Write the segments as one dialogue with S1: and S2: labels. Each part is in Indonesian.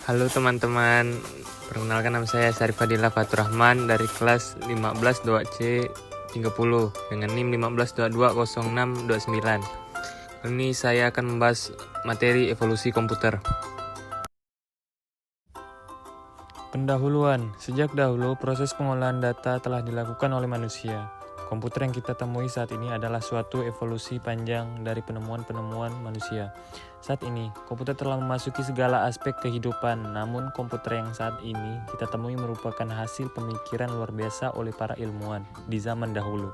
S1: Halo teman-teman, perkenalkan nama saya Syarif Fadillah Fatur Rahman dari kelas 15 2C 30 dengan NIM 15220629. Kali ini saya akan membahas materi evolusi komputer. Pendahuluan. Sejak dahulu, proses pengolahan data telah dilakukan oleh manusia. Komputer yang kita temui saat ini adalah suatu evolusi panjang dari penemuan-penemuan manusia. Saat ini, komputer telah memasuki segala aspek kehidupan, namun komputer yang saat ini kita temui merupakan hasil pemikiran luar biasa oleh para ilmuwan di zaman dahulu.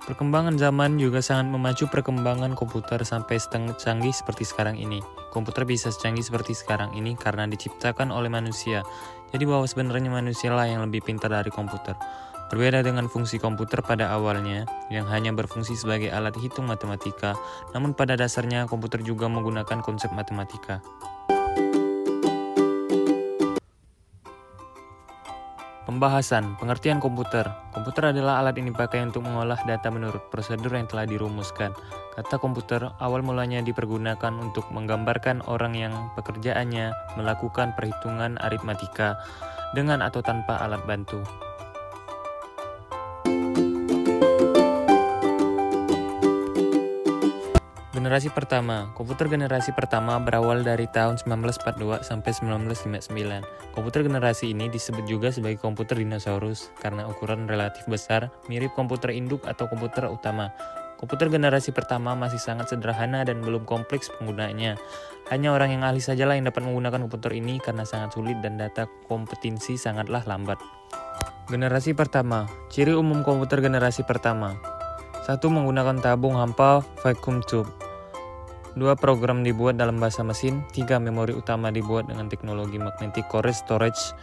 S1: Perkembangan zaman juga sangat memacu perkembangan komputer sampai canggih seperti sekarang ini. Komputer bisa secanggih seperti sekarang ini karena diciptakan oleh manusia. Jadi bahwa sebenarnya manusia lah yang lebih pintar dari komputer. Berbeda dengan fungsi komputer pada awalnya, yang hanya berfungsi sebagai alat hitung matematika, namun pada dasarnya komputer juga menggunakan konsep matematika. Pembahasan, pengertian komputer. Komputer adalah alat yang dipakai untuk mengolah data menurut prosedur yang telah dirumuskan. Kata komputer awal mulanya dipergunakan untuk menggambarkan orang yang pekerjaannya melakukan perhitungan aritmatika dengan atau tanpa alat bantu. Generasi pertama. Komputer generasi pertama berawal dari tahun 1942 sampai 1959. Komputer generasi ini disebut juga sebagai komputer dinosaurus karena ukuran relatif besar, mirip komputer induk atau komputer utama. Komputer generasi pertama masih sangat sederhana dan belum kompleks penggunanya. Hanya orang yang ahli sajalah yang dapat menggunakan komputer ini karena sangat sulit dan data kompetensi sangatlah lambat. Generasi pertama. Ciri umum komputer generasi pertama. 1. Menggunakan tabung hampa vacuum tube. 2. Program dibuat dalam bahasa mesin. 3. Memori utama dibuat dengan teknologi magnetic core storage.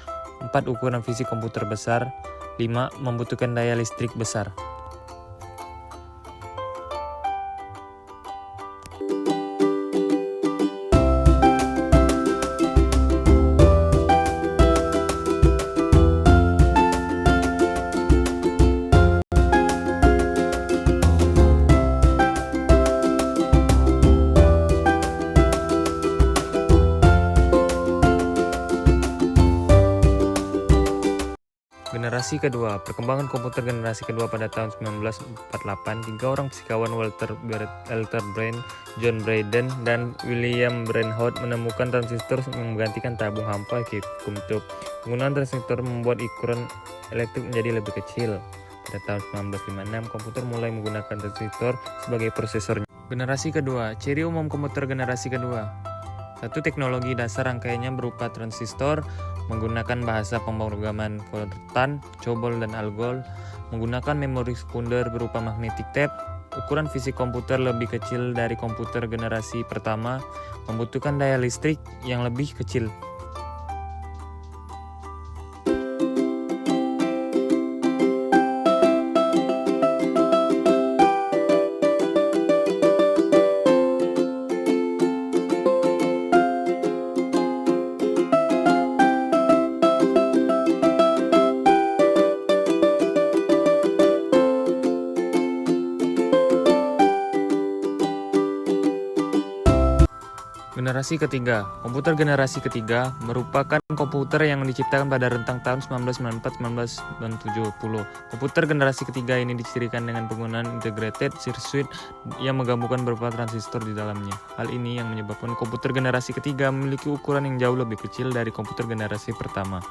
S1: 4. Ukuran fisik komputer besar. 5. Membutuhkan daya listrik besar. Generasi kedua. Perkembangan komputer generasi kedua pada tahun 1948, 3 orang fisikawan Walter Brain, John Braden, dan William Barnard menemukan transistor yang menggantikan tabung hampa vacuum tube. Penggunaan transistor membuat ukuran elektrik menjadi lebih kecil. Pada tahun 1956, komputer mulai menggunakan transistor sebagai prosesornya. Generasi kedua. Ciri umum komputer generasi kedua. 1. Teknologi dasar rangkaiannya berupa transistor, menggunakan bahasa pemrograman Fortran, COBOL, dan ALGOL, menggunakan memori sekunder berupa magnetic tape. Ukuran fisik komputer lebih kecil dari komputer generasi pertama, membutuhkan daya listrik yang lebih kecil. Generasi ketiga. Komputer generasi ketiga merupakan komputer yang diciptakan pada rentang tahun 1994-1970. Komputer generasi ketiga ini dicirikan dengan penggunaan integrated circuit yang menggabungkan beberapa transistor di dalamnya. Hal ini yang menyebabkan komputer generasi ketiga memiliki ukuran yang jauh lebih kecil dari komputer generasi pertama.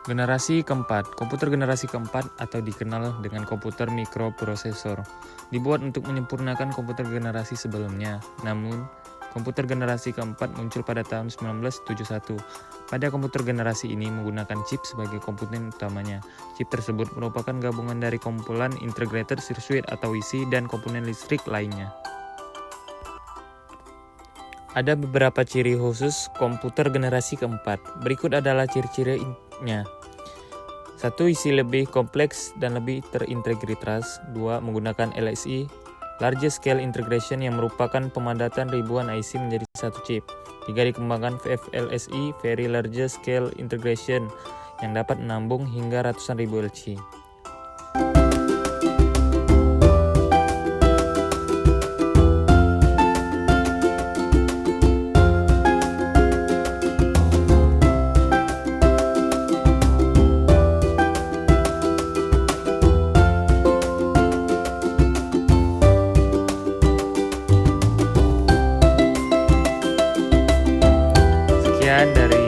S1: Generasi keempat. Komputer generasi keempat atau dikenal dengan komputer mikroprosesor dibuat untuk menyempurnakan komputer generasi sebelumnya. Namun, komputer generasi keempat muncul pada tahun 1971. Pada komputer generasi ini menggunakan chip sebagai komponen utamanya. Chip tersebut merupakan gabungan dari komponen integrated circuit atau IC dan komponen listrik lainnya. Ada beberapa ciri khusus komputer generasi keempat. Berikut adalah ciri-cirinya. 1. Isi lebih kompleks dan lebih terintegritas. 2. Menggunakan LSI, Large Scale Integration, yang merupakan pemadatan ribuan IC menjadi satu chip. 3. Dikembangkan VLSI, Very Large Scale Integration, yang dapat menambung hingga ratusan ribu LC. Sekian dari